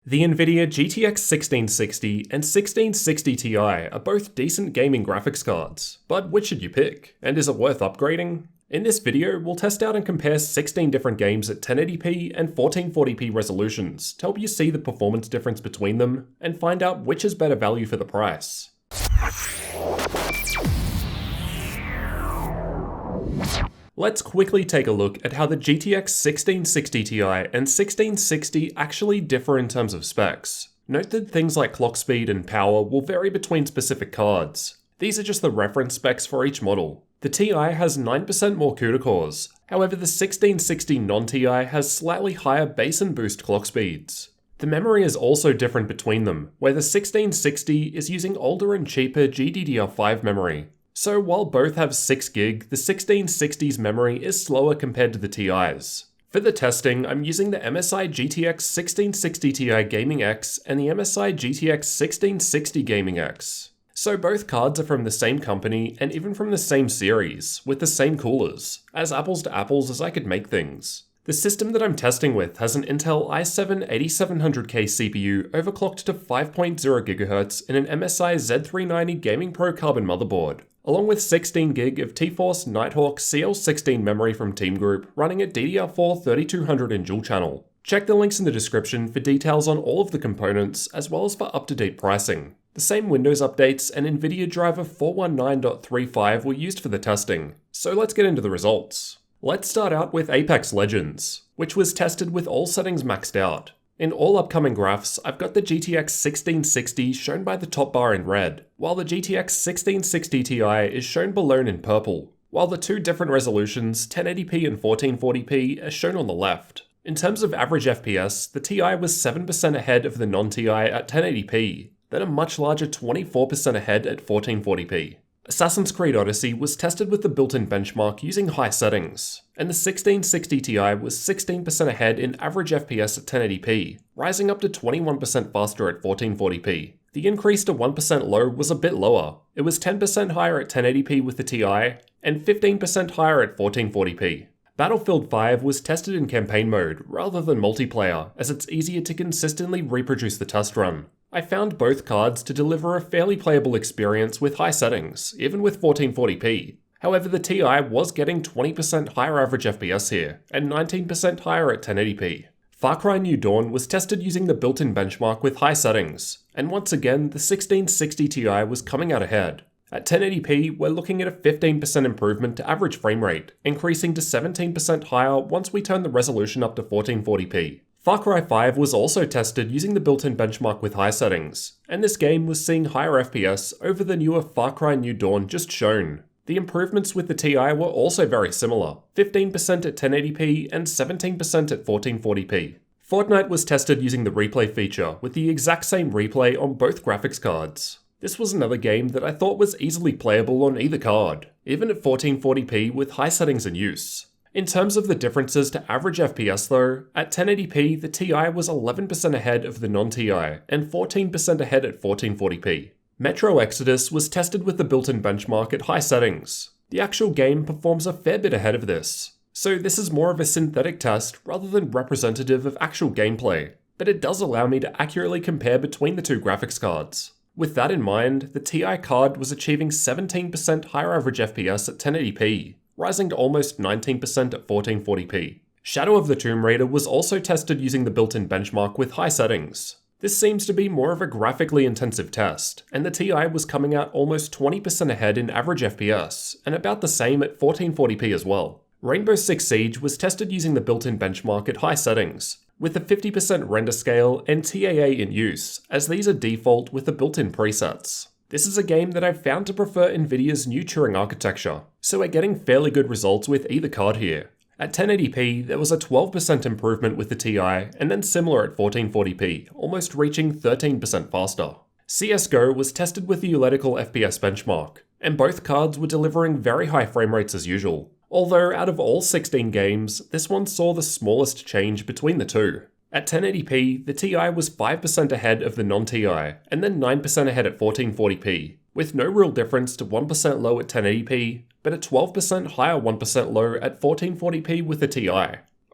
The Nvidia GTX 1660 and 1660 Ti are both decent gaming graphics cards, but which should you pick? And is it worth upgrading? In this video, we'll test out and compare 16 different games at 1080p and 1440p resolutions to help you see the performance difference between them and find out which is better value for the price. Let's quickly take a look at how the GTX 1660 Ti and 1660 actually differ in terms of specs. Note that things like clock speed and power will vary between specific cards. These are just the reference specs for each model. The Ti has 9% more CUDA cores, however the 1660 non-Ti has slightly higher base and boost clock speeds. The memory is also different between them, where the 1660 is using older and cheaper GDDR5 memory. So while both have 6GB, the 1660's memory is slower compared to the Ti's. For the testing, I'm using the MSI GTX 1660 Ti Gaming X and the MSI GTX 1660 Gaming X. So both cards are from the same company and even from the same series, with the same coolers, as apples to apples as I could make things. The system that I'm testing with has an Intel i7-8700K CPU overclocked to 5.0 GHz in an MSI Z390 Gaming Pro Carbon motherboard, along with 16GB of T-Force Nighthawk CL16 memory from Team Group running at DDR4 3200 in dual channel. Check the links in the description for details on all of the components as well as for up-to-date pricing. The same Windows updates and Nvidia driver 419.35 were used for the testing, so let's get into the results. Let's start out with Apex Legends, which was tested with all settings maxed out. In all upcoming graphs, I've got the GTX 1660 shown by the top bar in red, while the GTX 1660 Ti is shown below in purple, while the two different resolutions, 1080p and 1440p, are shown on the left. In terms of average FPS, the Ti was 7% ahead of the non-Ti at 1080p, then a much larger 24% ahead at 1440p. Assassin's Creed Odyssey was tested with the built-in benchmark using high settings, and the 1660 Ti was 16% ahead in average FPS at 1080p, rising up to 21% faster at 1440p. The increase to 1% low was a bit lower. It was 10% higher at 1080p with the Ti, and 15% higher at 1440p. Battlefield 5 was tested in campaign mode rather than multiplayer, as it's easier to consistently reproduce the test run. I found both cards to deliver a fairly playable experience with high settings, even with 1440p. However, the Ti was getting 20% higher average FPS here, and 19% higher at 1080p. Far Cry New Dawn was tested using the built-in benchmark with high settings, and once again, the 1660 Ti was coming out ahead. At 1080p, we're looking at a 15% improvement to average frame rate, increasing to 17% higher once we turn the resolution up to 1440p. Far Cry 5 was also tested using the built-in benchmark with high settings, and this game was seeing higher FPS over the newer Far Cry New Dawn just shown. The improvements with the Ti were also very similar, 15% at 1080p and 17% at 1440p. Fortnite was tested using the replay feature with the exact same replay on both graphics cards. This was another game that I thought was easily playable on either card, even at 1440p with high settings in use. In terms of the differences to average FPS though, at 1080p the Ti was 11% ahead of the non-Ti and 14% ahead at 1440p. Metro Exodus was tested with the built-in benchmark at high settings. The actual game performs a fair bit ahead of this, so this is more of a synthetic test rather than representative of actual gameplay, but it does allow me to accurately compare between the two graphics cards. With that in mind, the Ti card was achieving 17% higher average FPS at 1080p, rising to almost 19% at 1440p. Shadow of the Tomb Raider was also tested using the built-in benchmark with high settings. This seems to be more of a graphically intensive test, and the Ti was coming out almost 20% ahead in average FPS, and about the same at 1440p as well. Rainbow Six Siege was tested using the built-in benchmark at high settings, with a 50% render scale and TAA in use, as these are default with the built-in presets. This is a game that I've found to prefer Nvidia's new Turing architecture, so we're getting fairly good results with either card here. At 1080p, there was a 12% improvement with the Ti, and then similar at 1440p, almost reaching 13% faster. CSGO was tested with the Euletical FPS benchmark, and both cards were delivering very high frame rates as usual. Although out of all 16 games, this one saw the smallest change between the two. At 1080p, the Ti was 5% ahead of the non-Ti, and then 9% ahead at 1440p, with no real difference to 1% low at 1080p, but a 12% higher 1% low at 1440p with the Ti.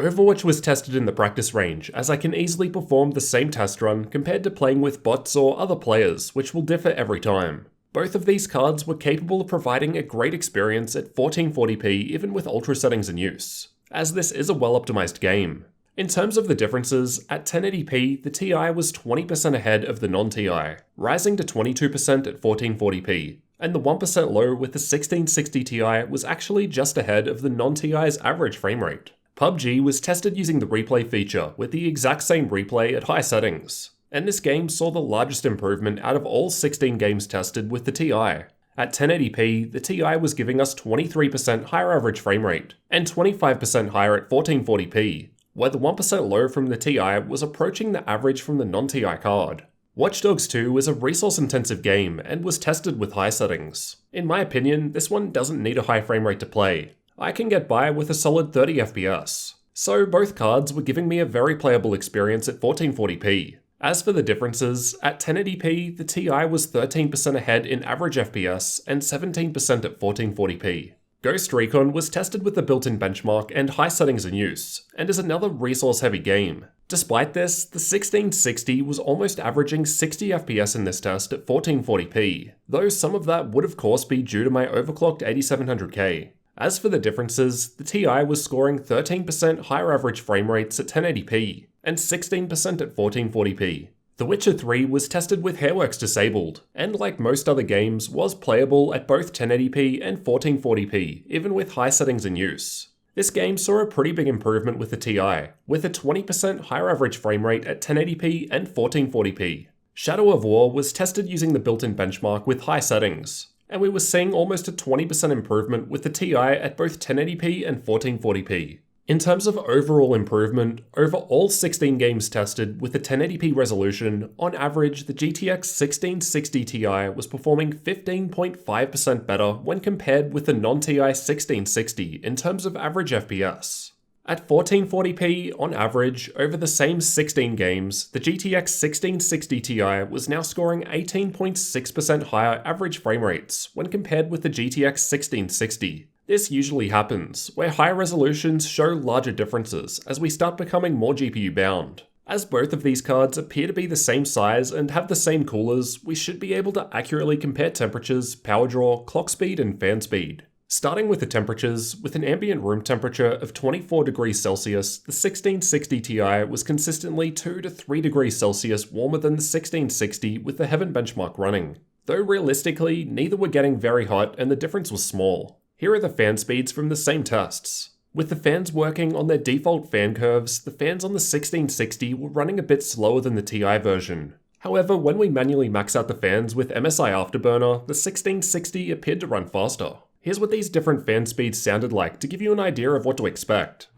Overwatch was tested in the practice range, as I can easily perform the same test run compared to playing with bots or other players, which will differ every time. Both of these cards were capable of providing a great experience at 1440p even with ultra settings in use, as this is a well-optimized game. In terms of the differences, at 1080p, the Ti was 20% ahead of the non-Ti, rising to 22% at 1440p, and the 1% low with the 1660 Ti was actually just ahead of the non-Ti's average frame rate. PUBG was tested using the replay feature with the exact same replay at high settings, and this game saw the largest improvement out of all 16 games tested with the Ti. At 1080p, the Ti was giving us 23% higher average frame rate, and 25% higher at 1440p, where the 1% low from the Ti was approaching the average from the non-Ti card. Watch Dogs 2 is a resource-intensive game and was tested with high settings. In my opinion, this one doesn't need a high frame rate to play. I can get by with a solid 30 FPS. So both cards were giving me a very playable experience at 1440p. As for the differences, at 1080p, the Ti was 13% ahead in average FPS and 17% at 1440p. Ghost Recon was tested with the built-in benchmark and high settings in use, and is another resource-heavy game. Despite this, the 1660 was almost averaging 60 FPS in this test at 1440p, though some of that would of course be due to my overclocked 8700K. As for the differences, the Ti was scoring 13% higher average frame rates at 1080p, and 16% at 1440p. The Witcher 3 was tested with Hairworks disabled, and like most other games, was playable at both 1080p and 1440p, even with high settings in use. This game saw a pretty big improvement with the Ti, with a 20% higher average frame rate at 1080p and 1440p. Shadow of War was tested using the built-in benchmark with high settings, and we were seeing almost a 20% improvement with the Ti at both 1080p and 1440p. In terms of overall improvement, over all 16 games tested with the 1080p resolution, on average the GTX 1660 Ti was performing 15.5% better when compared with the non-Ti 1660 in terms of average FPS. At 1440p, on average, over the same 16 games, the GTX 1660 Ti was now scoring 18.6% higher average frame rates when compared with the GTX 1660. This usually happens, where higher resolutions show larger differences as we start becoming more GPU bound. As both of these cards appear to be the same size and have the same coolers, we should be able to accurately compare temperatures, power draw, clock speed, and fan speed. Starting with the temperatures, with an ambient room temperature of 24 degrees Celsius, the 1660 Ti was consistently 2 to 3 degrees Celsius warmer than the 1660 with the Heaven benchmark running. Though realistically, neither were getting very hot and the difference was small. Here are the fan speeds from the same tests. With the fans working on their default fan curves, the fans on the 1660 were running a bit slower than the Ti version. However, when we manually max out the fans with MSI Afterburner, the 1660 appeared to run faster. Here's what these different fan speeds sounded like to give you an idea of what to expect.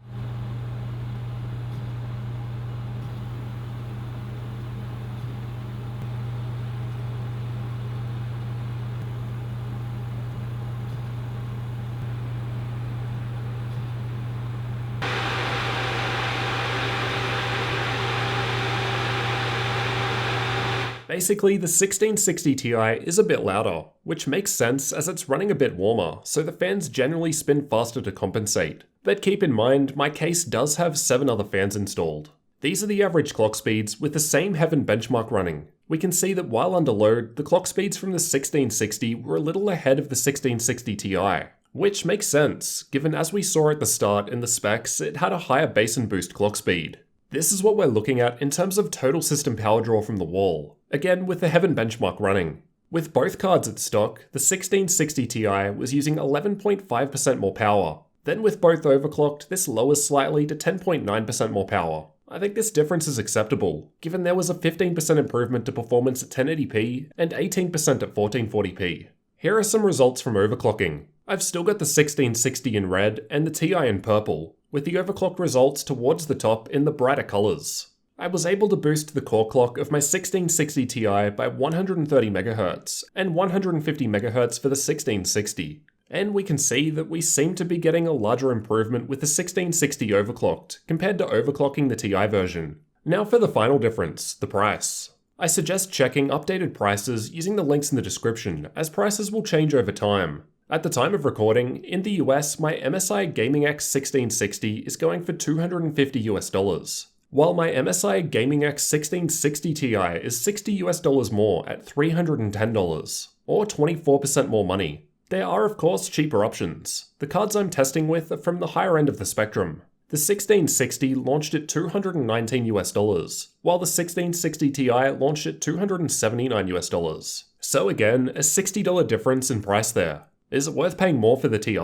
Basically, the 1660 Ti is a bit louder, which makes sense as it's running a bit warmer, so the fans generally spin faster to compensate. But keep in mind, my case does have 7 other fans installed. These are the average clock speeds with the same Heaven benchmark running. We can see that while under load, the clock speeds from the 1660 were a little ahead of the 1660 Ti. Which makes sense, given as we saw at the start in the specs, it had a higher base and boost clock speed. This is what we're looking at in terms of total system power draw from the wall, again with the Heaven benchmark running. With both cards at stock, the 1660 Ti was using 11.5% more power. Then with both overclocked, this lowers slightly to 10.9% more power. I think this difference is acceptable, given there was a 15% improvement to performance at 1080p and 18% at 1440p. Here are some results from overclocking. I've still got the 1660 in red and the Ti in purple, with the overclock results towards the top in the brighter colors. I was able to boost the core clock of my 1660 Ti by 130 MHz and 150 MHz for the 1660. And we can see that we seem to be getting a larger improvement with the 1660 overclocked compared to overclocking the Ti version. Now for the final difference, the price. I suggest checking updated prices using the links in the description, as prices will change over time. At the time of recording, in the US, my MSI Gaming X 1660 is going for $250 while my MSI Gaming X 1660 Ti is $60 more at $310, or 24% more money. There are of course cheaper options. The cards I'm testing with are from the higher end of the spectrum. The 1660 launched at $219, while the 1660 Ti launched at $279. So again, a $60 difference in price there. Is it worth paying more for the Ti?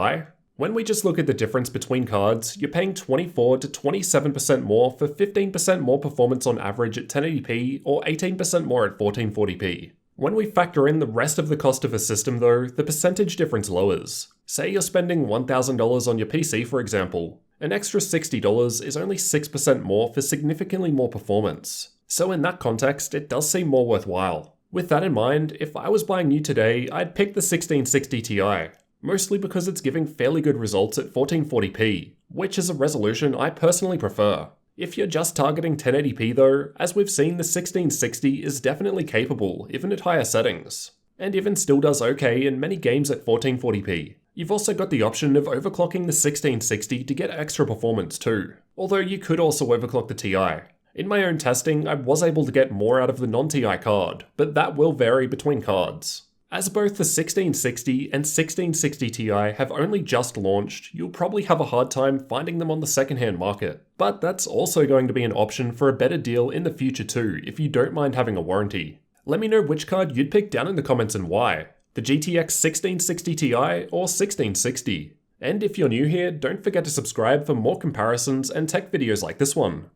When we just look at the difference between cards, you're paying 24 to 27% more for 15% more performance on average at 1080p or 18% more at 1440p. When we factor in the rest of the cost of a system though, the percentage difference lowers. Say you're spending $1,000 on your PC for example. An extra $60 is only 6% more for significantly more performance. So in that context, it does seem more worthwhile. With that in mind, if I was buying new today, I'd pick the 1660 Ti. Mostly because it's giving fairly good results at 1440p, which is a resolution I personally prefer. If you're just targeting 1080p though, as we've seen, the 1660 is definitely capable, even at higher settings, and even still does okay in many games at 1440p. You've also got the option of overclocking the 1660 to get extra performance too, although you could also overclock the Ti. In my own testing, I was able to get more out of the non-Ti card, but that will vary between cards. As both the 1660 and 1660 Ti have only just launched, you'll probably have a hard time finding them on the secondhand market. But that's also going to be an option for a better deal in the future too, if you don't mind having a warranty. Let me know which card you'd pick down in the comments and why. The GTX 1660 Ti or 1660. And if you're new here, don't forget to subscribe for more comparisons and tech videos like this one.